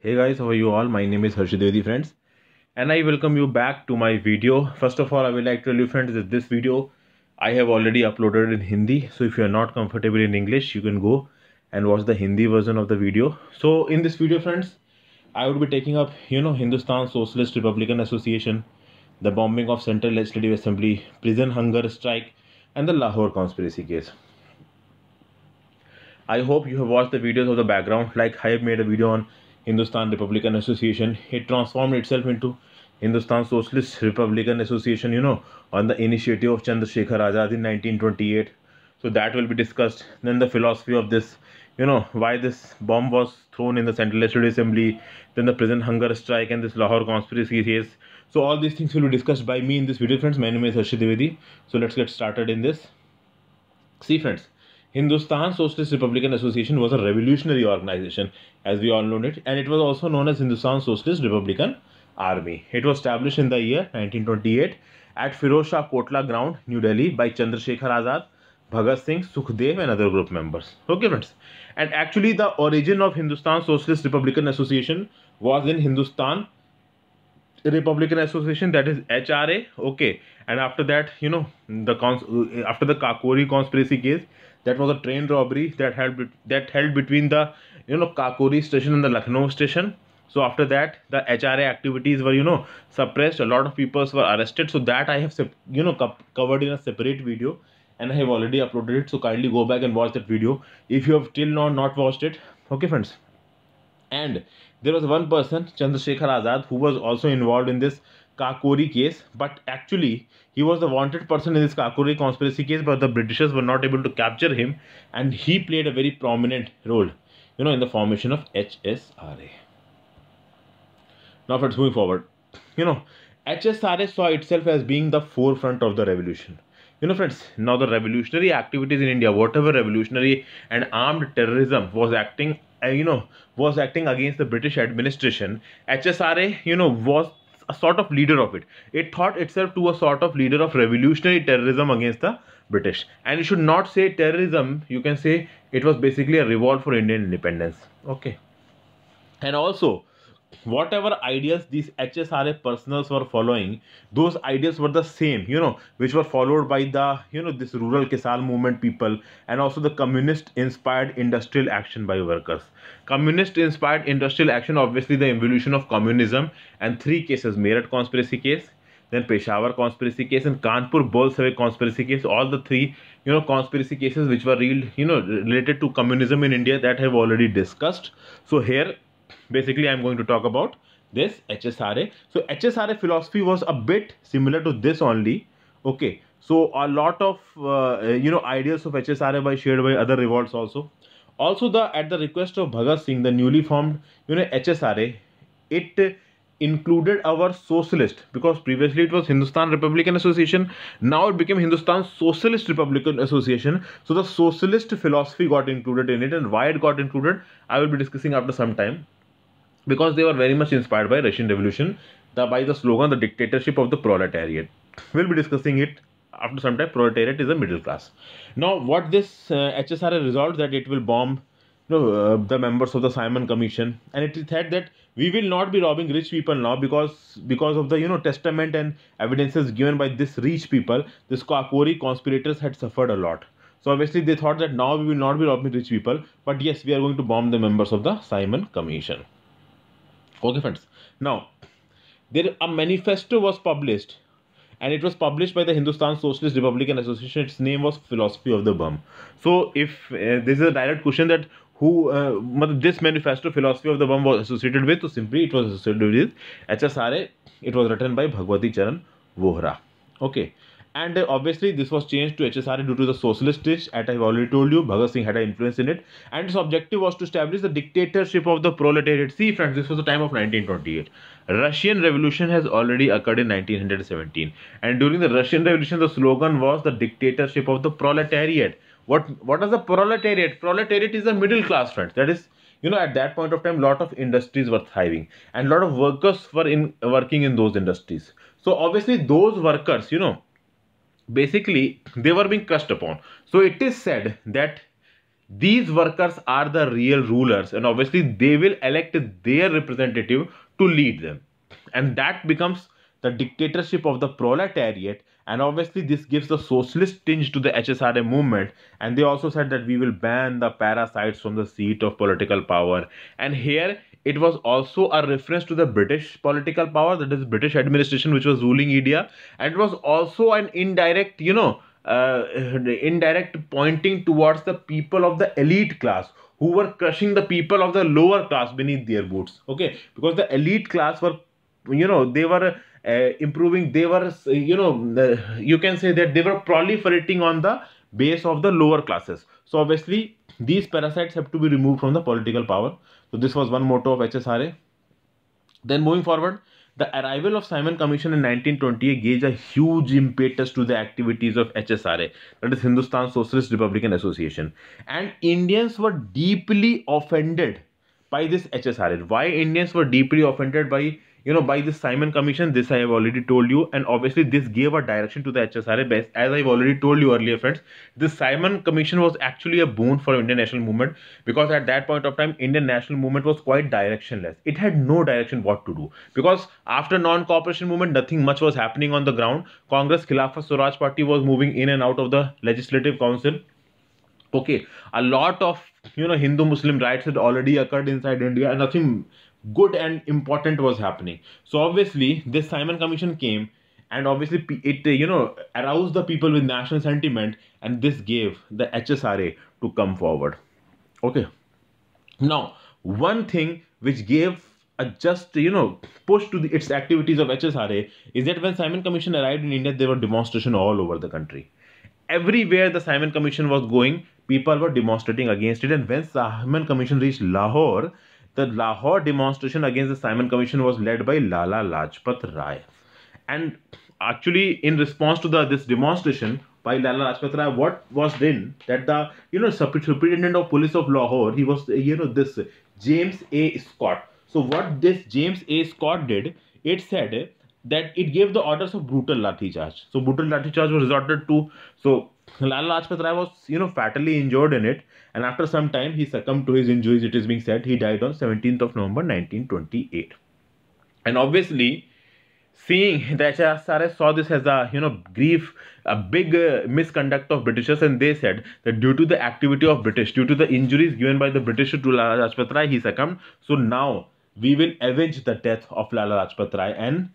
Hey guys, how are you all? My name is Harshidevdi friends, and I welcome you back to my video. First of all, I would like to tell you friends that this video I have already uploaded in Hindi. So if you are not comfortable in English, you can go and watch the Hindi version of the video. So in this video friends, I would be taking up, Hindustan Socialist Republican Association, the bombing of Central Legislative Assembly, Prison Hunger Strike, and the Lahore Conspiracy Case. I hope you have watched the videos of the background. Like I have made a video on Hindustan Republican Association. It transformed itself into Hindustan Socialist Republican Association, on the initiative of Chandrasekhar Azad in 1928. So that will be discussed. Then the philosophy of this, why this bomb was thrown in the Central Legislative Assembly, then the prison hunger strike and this Lahore conspiracy case. So all these things will be discussed by me in this video, friends. My name is Harshit Dwivedi. So let's get started in this. See, friends. Hindustan Socialist Republican Association was a revolutionary organization, as we all know it, and it was also known as Hindustan Socialist Republican Army. It was established in the year 1928 at Firoz Shah Kotla Ground, New Delhi, by Chandrasekhar Azad, Bhagat Singh, Sukhdev, and other group members. Okay, friends. And actually, the origin of Hindustan Socialist Republican Association was in Hindustan Republican Association, that is HRA. Okay, and after that, after the Kakori conspiracy case, that was a train robbery that held between the Kakori station and the Lucknow station. So after that, the HRA activities were suppressed. A lot of people were arrested. So that I have covered in a separate video, and I have already uploaded it. So kindly go back and watch that video if you have till now not watched it. Okay, friends. And there was one person, Chandrasekhar Azad, who was also involved in this Kakori case, but actually he was the wanted person in this Kakori conspiracy case, but the Britishers were not able to capture him, and he played a very prominent role, in the formation of HSRA. Now friends, moving forward, HSRA saw itself as being the forefront of the revolution. Friends, now the revolutionary activities in India, whatever revolutionary and armed terrorism was acting, was acting against the British administration, HSRA, was a sort of leader of it. It thought itself to a sort of leader of revolutionary terrorism against the British. And you should not say terrorism, you can say it was basically a revolt for Indian independence. Okay. And also, whatever ideas these HSRA personals were following, those ideas were the same, which were followed by the, this rural Kisan movement people, and also the communist inspired industrial action by workers. Communist inspired industrial action, obviously the evolution of communism, and three cases: Meerut conspiracy case, then Peshawar conspiracy case, and Kanpur Bolshevik conspiracy case. All the three, conspiracy cases which were real, related to communism in India, that I have already discussed. So here, basically, I'm going to talk about this HSRA. So HSRA philosophy was a bit similar to this only. Okay, so a lot of ideas of HSRA by shared by other revolts also. Also, at the request of Bhagat Singh, the newly formed HSRA, it included our socialist, because previously it was Hindustan Republican Association, now it became Hindustan Socialist Republican Association. So the socialist philosophy got included in it, and why it got included, I will be discussing after some time, because they were very much inspired by Russian Revolution, by the slogan, the dictatorship of the proletariat. We'll be discussing it after some time. Proletariat is the middle class. Now, what this HSRA resolved, that it will bomb the members of the Simon Commission, and it is said that we will not be robbing rich people now, because of the testament and evidences given by this rich people, this Kakori conspirators had suffered a lot. So obviously they thought that now we will not be robbing rich people, but yes, we are going to bomb the members of the Simon Commission. Okay, friends. Now, a manifesto was published, and it was published by the Hindustan Socialist Republican Association. Its name was Philosophy of the Bomb. So, if this is a direct question that who this manifesto, Philosophy of the Bomb, was associated with, so simply it was associated with HSRA. It was written by Bhagwati Charan Vohra. Okay. And obviously, this was changed to HSRA due to the socialist dish. As I have already told you, Bhagat Singh had an influence in it. And its objective was to establish the dictatorship of the proletariat. See, friends, this was the time of 1928. Russian Revolution has already occurred in 1917. And during the Russian Revolution, the slogan was the dictatorship of the proletariat. What is the proletariat? Proletariat is the middle class, friends. That is, at that point of time, lot of industries were thriving. And lot of workers were working in those industries. So, obviously, those workers, basically they were being crushed upon. So it is said that these workers are the real rulers, and obviously they will elect their representative to lead them, and that becomes the dictatorship of the proletariat. And obviously this gives the socialist tinge to the HSRA movement. And they also said that we will ban the parasites from the seat of political power. And here it was also a reference to the British political power, that is British administration, which was ruling India. And it was also an indirect, indirect pointing towards the people of the elite class who were crushing the people of the lower class beneath their boots. Okay, because the elite class were, they were improving, they were, you can say that they were proliferating on the base of the lower classes. So obviously these parasites have to be removed from the political power. So this was one motto of HSRA. Then moving forward, the arrival of Simon Commission in 1928 gave a huge impetus to the activities of HSRA, that is Hindustan Socialist Republican Association. And Indians were deeply offended by this HSRA. Why Indians were deeply offended by, by this Simon Commission, this I have already told you. And obviously this gave a direction to the HSRA. Best, as I've already told you earlier, friends, this Simon Commission was actually a boon for Indian national movement, because at that point of time Indian national movement was quite directionless. It had no direction what to do, because after non-cooperation movement nothing much was happening on the ground. Congress Khilafat Swaraj Party was moving in and out of the legislative council. Okay, a lot of, Hindu Muslim riots had already occurred inside India, and nothing good and important was happening. So obviously this Simon Commission came, and obviously it, aroused the people with national sentiment, and this gave the HSRA to come forward. Okay, now one thing which gave a just, push to its activities of HSRA is that when Simon Commission arrived in India, there were demonstrations all over the country. Everywhere the Simon Commission was going, people were demonstrating against it. And when Simon Commission reached Lahore, the Lahore demonstration against the Simon Commission was led by Lala Lajpat Rai. And actually, in response to this demonstration by Lala Lajpat Rai, what was done, that the, superintendent of police of Lahore, he was, this James A. Scott. So what this James A. Scott did, it said that it gave the orders of brutal lathi charge. So brutal lathi charge was resorted to. So Lala Lajpat Rai was, fatally injured in it, and after some time he succumbed to his injuries. It is being said he died on 17th of November 1928. And obviously, seeing the HSRA saw this as a, grief, a big misconduct of Britishers, and they said that due to the activity of British, due to the injuries given by the British to Lala Lajpat Rai, he succumbed. So now we will avenge the death of Lala Lajpat Rai. And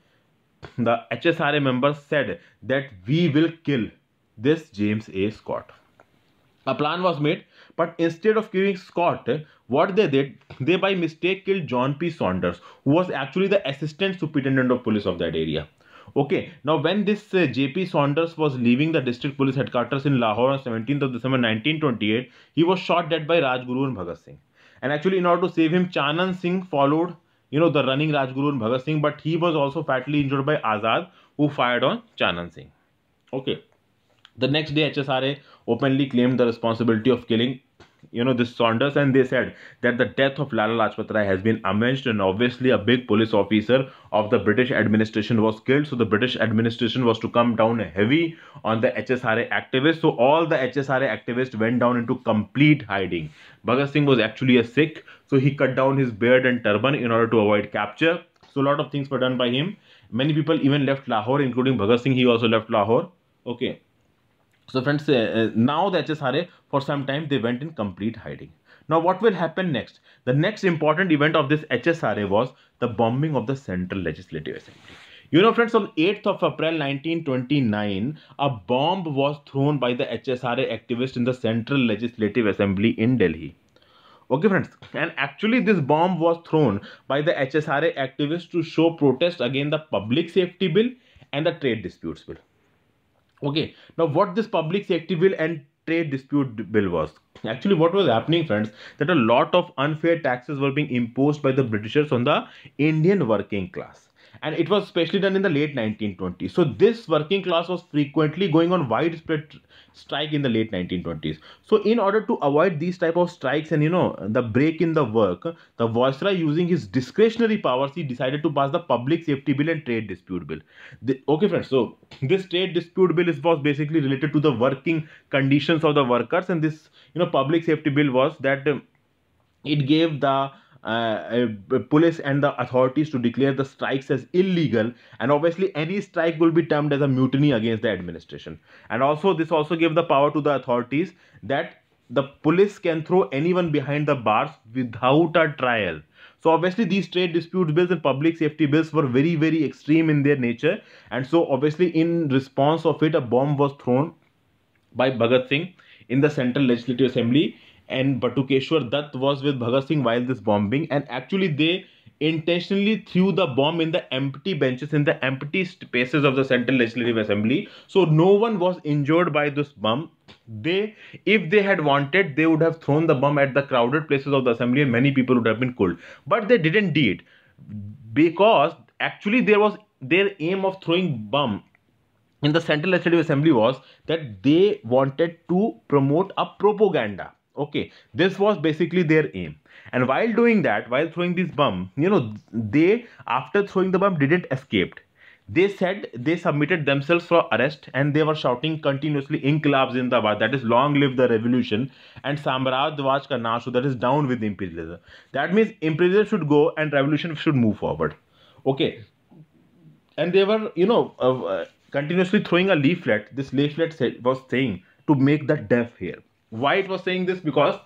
the HSRA members said that we will kill this James A. Scott. A plan was made, but instead of killing Scott, what they did, they by mistake killed John P. Saunders, who was actually the assistant superintendent of police of that area. Okay, now when this J.P. Saunders was leaving the district police headquarters in Lahore on 17th of December 1928, he was shot dead by Rajguru and Bhagat Singh. And actually, in order to save him, Chanan Singh followed, the running Rajguru and Bhagat Singh, but he was also fatally injured by Azad, who fired on Chanan Singh. Okay. The next day, HSRA openly claimed the responsibility of killing, this Saunders, and they said that the death of Lala Lajpat Rai has been avenged, and obviously a big police officer of the British administration was killed. So the British administration was to come down heavy on the HSRA activists. So all the HSRA activists went down into complete hiding. Bhagat Singh was actually a Sikh, so he cut down his beard and turban in order to avoid capture. So a lot of things were done by him. Many people even left Lahore, including Bhagat Singh. He also left Lahore. Okay. So friends, now the HSRA, for some time, they went in complete hiding. Now what will happen next? The next important event of this HSRA was the bombing of the Central Legislative Assembly. Friends, on 8th of April 1929, a bomb was thrown by the HSRA activists in the Central Legislative Assembly in Delhi. Okay, friends, and actually this bomb was thrown by the HSRA activists to show protest against the Public Safety Bill and the Trade Disputes Bill. Okay, now what this Public Safety Bill and Trade Dispute Bill was? Actually, what was happening, friends, that a lot of unfair taxes were being imposed by the Britishers on the Indian working class. and it was especially done in the late 1920s. So this working class was frequently going on widespread strike in the late 1920s. So in order to avoid these type of strikes and the break in the work, the viceroy, using his discretionary powers, he decided to pass the Public Safety Bill and Trade Dispute Bill. Okay friends, so this Trade Dispute Bill was basically related to the working conditions of the workers, and this Public Safety Bill was that it gave the police and the authorities to declare the strikes as illegal, and obviously any strike will be termed as a mutiny against the administration. And also this also gave the power to the authorities that the police can throw anyone behind the bars without a trial. So obviously these trade dispute bills and public safety bills were very, very extreme in their nature, and so obviously in response of it, a bomb was thrown by Bhagat Singh in the Central Legislative Assembly, and Batukeshwar Dutt was with Bhagat Singh while this bombing, and actually they intentionally threw the bomb in the empty benches, in the empty spaces of the Central Legislative Assembly. So no one was injured by this bomb. If they had wanted, they would have thrown the bomb at the crowded places of the assembly, and many people would have been killed. But they didn't do it, because actually their aim of throwing bomb in the Central Legislative Assembly was that they wanted to promote a propaganda. Okay, this was basically their aim. And while doing that, while throwing this bomb, they, after throwing the bomb, didn't escape. They said they submitted themselves for arrest, and they were shouting continuously "Inqilab Zindabad," that is "Long live the revolution," and "Samrajwaj ka nash," that is "Down with imperialism." That means imperialism should go and revolution should move forward. Okay, and they were continuously throwing a leaflet. This leaflet was saying to make the deaf hear. Why it was saying this? Because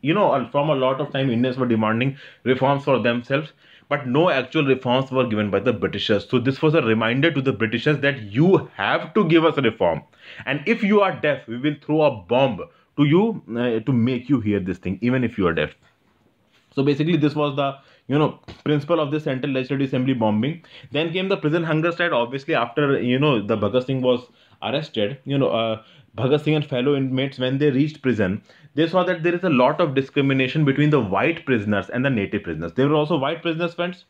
from a lot of time Indians were demanding reforms for themselves, but no actual reforms were given by the Britishers. So this was a reminder to the Britishers that you have to give us a reform, and if you are deaf, we will throw a bomb to you to make you hear this thing, even if you are deaf. So basically this was the principle of the Central Legislative Assembly bombing. Then came the prison hunger strike. Obviously after the Bhagat Singh was arrested, Bhagat Singh and fellow inmates, when they reached prison, they saw that there is a lot of discrimination between the white prisoners and the native prisoners. There were also white prisoners, friends,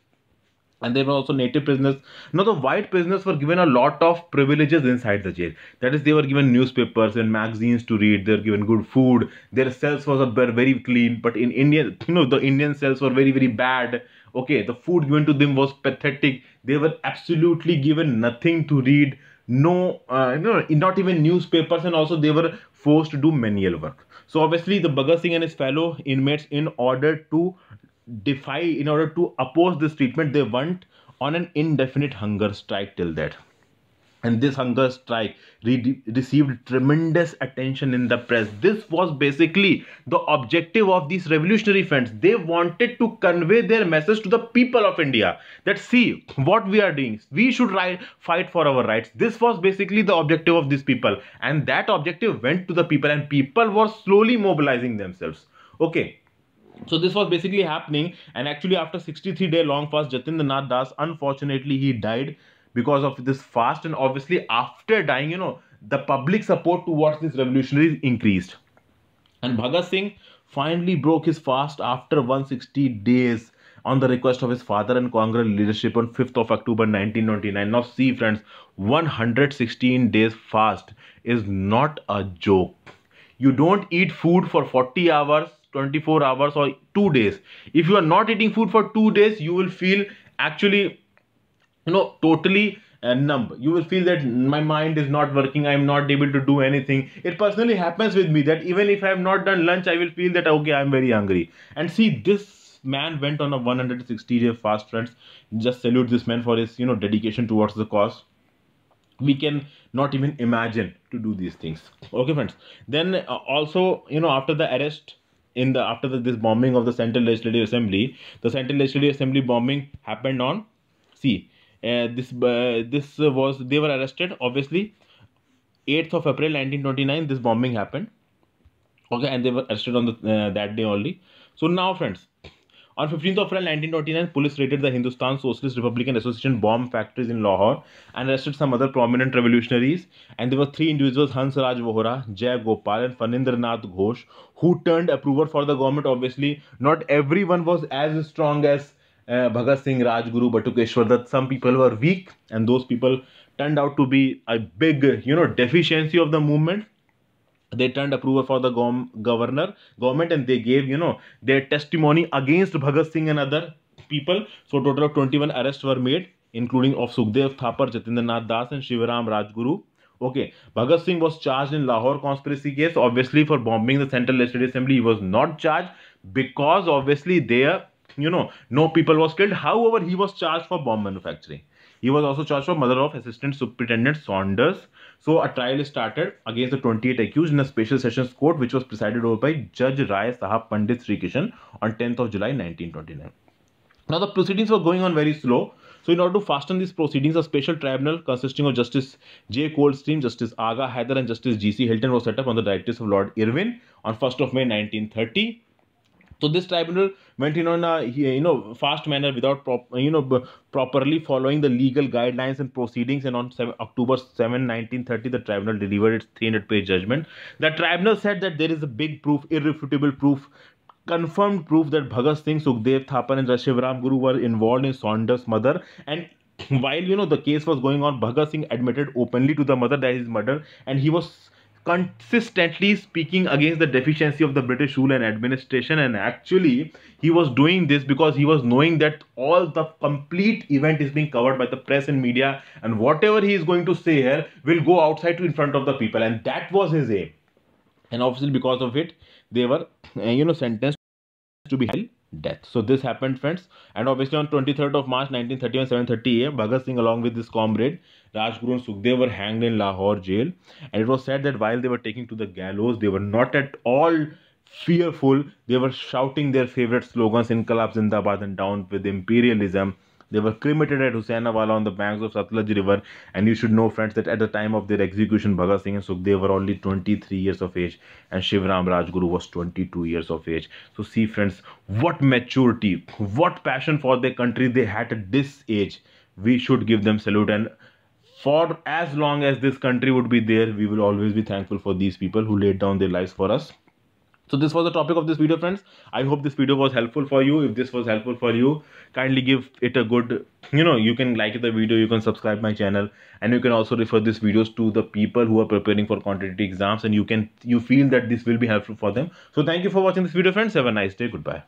and there were also native prisoners. Now the white prisoners were given a lot of privileges inside the jail. That is, they were given newspapers and magazines to read, they were given good food, their cells were very clean. But in India, the Indian cells were very, very bad. Okay, the food given to them was pathetic. They were absolutely given nothing to read, no not even newspapers, and also they were forced to do manual work. So obviously the Bhagat Singh and his fellow inmates, in order to oppose this treatment, they went on an indefinite hunger strike till that. And this hunger strike received tremendous attention in the press. This was basically the objective of these revolutionary friends. They wanted to convey their message to the people of India that, see what we are doing, we should fight for our rights. This was basically the objective of these people, and that objective went to the people, and people were slowly mobilizing themselves. Okay, so this was basically happening, and actually after 63-day long fast, Jatindranath Das, unfortunately, he died because of this fast. And obviously after dying, the public support towards these revolutionaries increased, and Bhagat Singh finally broke his fast after 160 days on the request of his father and Congress leadership on 5th of October 1929. Now see friends, 116 days fast is not a joke. You don't eat food for 40 hours, 24 hours or 2 days. If you are not eating food for 2 days, you will feel actually totally numb. You will feel that my mind is not working, I am not able to do anything. It personally happens with me that even if I have not done lunch, I will feel that okay, I am very hungry. And see, this man went on a 160-day fast, friends. Just salute this man for his dedication towards the cause. We can not even imagine to do these things. Okay friends, then also after the arrest, after this bombing of the Central Legislative Assembly, the Central Legislative Assembly bombing happened on, see, they were arrested obviously 8th of April 1929. This bombing happened. Okay, and they were arrested on that day only. So now friends, on 15th of April 1929, police raided the Hindustan Socialist Republican Association bomb factories in Lahore and arrested some other prominent revolutionaries. And there were 3 individuals, Hansraj Vohra, Jay Gopal and Fanindranath Ghosh, who turned approval for the government. Obviously, not everyone was as strong as Bhagat Singh, Rajguru, Batukeshwar, that some people were weak, and those people turned out to be a big, deficiency of the movement. They turned approval for the government, and they gave, their testimony against Bhagat Singh and other people. So total of 21 arrests were made, including of Sukhdev Thapar, Jatindranath Das, and Shivaram Rajguru. Okay, Bhagat Singh was charged in Lahore Conspiracy Case. Obviously, for bombing the Central Legislative Assembly, he was not charged because obviously there, no people was killed. However, he was charged for bomb manufacturing. He was also charged for murder of Assistant Superintendent Saunders. So a trial is started against the 28 accused in a special sessions court, which was presided over by Judge Rai Sahab Pandit Sri Kishan on 10th of July 1929. Now the proceedings were going on very slow. So in order to fasten these proceedings, a special tribunal consisting of Justice J. Coldstream, Justice Aga Haider, and Justice G.C. Hilton was set up on the directives of Lord Irwin on 1st of May 1930. So this tribunal went in a fast manner without properly following the legal guidelines and proceedings, and on October 7, 1930, the tribunal delivered its 300-page judgment. The tribunal said that there is a big proof, irrefutable proof, confirmed proof that Bhagat Singh, Sukhdev Thapar, and Shivaram Guru were involved in Saunders' murder. And while the case was going on, Bhagat Singh admitted openly to the mother that his murder, and he was consistently speaking against the deficiency of the British rule and administration. And actually he was doing this because he was knowing that all the complete event is being covered by the press and media, and whatever he is going to say here will go outside to in front of the people, and that was his aim. And obviously because of it, they were sentenced to be held death. So this happened, friends. And obviously on 23rd of March 1931, 7:30 a.m., Bhagat Singh along with his comrade Rajguru and Sukhdev were hanged in Lahore jail. And it was said that while they were taken to the gallows, they were not at all fearful. They were shouting their favorite slogans, Inqilab Zindabad and Down with Imperialism. They were cremated at Husainawala on the banks of Satluj River. And you should know, friends, that at the time of their execution, Bhagat Singh and Sukhdev were only 23 years of age, and Shivaram Rajguru was 22 years of age. So see, friends, what maturity, what passion for their country they had at this age. We should give them salute, and for as long as this country would be there, we will always be thankful for these people who laid down their lives for us. So this was the topic of this video, friends. I hope this video was helpful for you. If this was helpful for you, kindly give it a good, you can like the video, you can subscribe my channel, and you can also refer these videos to the people who are preparing for competitive exams, and you feel that this will be helpful for them. So thank you for watching this video, friends. Have a nice day. Goodbye.